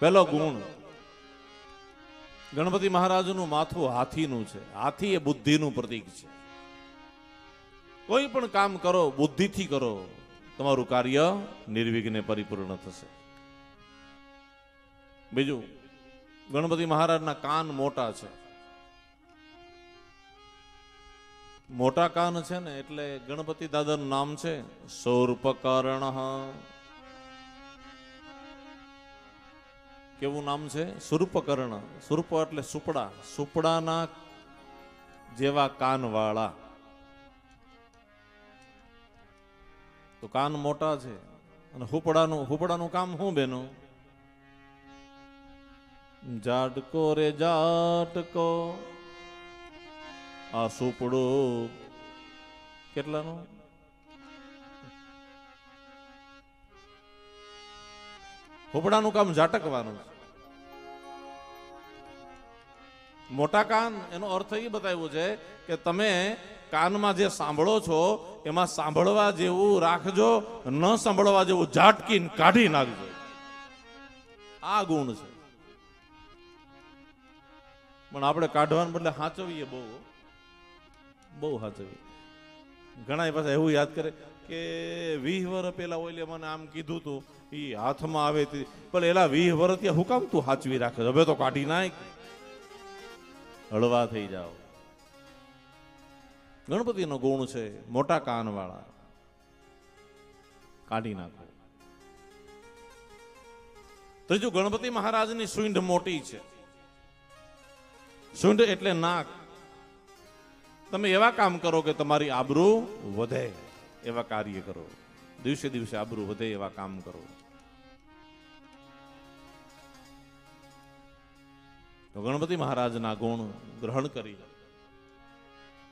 પહેલો ગુણ, ગણપતિ મહારાજનું માથું હાથીનું છે. હાથી એ બુદ્ધિનું પ્રતીક છે. કોઈ પણ કામ કરો બુદ્ધિથી કરો, તમારું કાર્ય નિર્વિઘ્ને પરિપૂર્ણ થશે. બીજું, ગણપતિ મહારાજના કાન મોટા છે. મોટા કાન છે ને એટલે ગણપતિ દાદાનું નામ છે શૂર્પકર્ણ. કેવું નામ છે? શૂર્પકર્ણ. શૂર્પ એટલે સુપડા, સુપડાના જેવા કાન વાળા. તો કાન મોટા છે. અને હુપડાનું કામ શું બેનો? જાટકો રે જાટકો. આ સુપડું કેટલાનું? હુપડાનું કામ ઝાટકવાનું છે. મોટા કાન એનો અર્થ એ બતાવ્યો છે કે તમે કાનમાં જે સાંભળો છો એમાં સાંભળવા જેવું રાખજો, ન સાંભળવા જેવું ઝાટકીને કાઢી નાખજો. આ ગુણ છે. પણ આપણે કાઢવાને બદલે સાચવીએ, બહુ સાચવીએ. ઘણા પાછા એવું યાદ કરે કે 20 વર્ષ પેલા ઓલે મને આમ કીધું તું, એ હાથમાં આવે પણ એલા 20 વર્ષ ત્યાં હું કામ તું સાચવી રાખે? હવે તો કાઢી નાખ, હળવા થઈ જાઓ. ગણપતિનો ગુણ છે મોટા કાન વાળા, કાઢી નાખો. ત્રીજું, ગણપતિ મહારાજની સૂંઢ મોટી છે. સૂંઢ એટલે નાક. તમે એવા કામ કરો કે તમારી આબરૂ વધે, એવા કાર્ય કરો. દિવસે દિવસે આબરૂ વધે એવા કામ કરો. તો ગણપતિ મહારાજના ગુણ ગ્રહણ કરી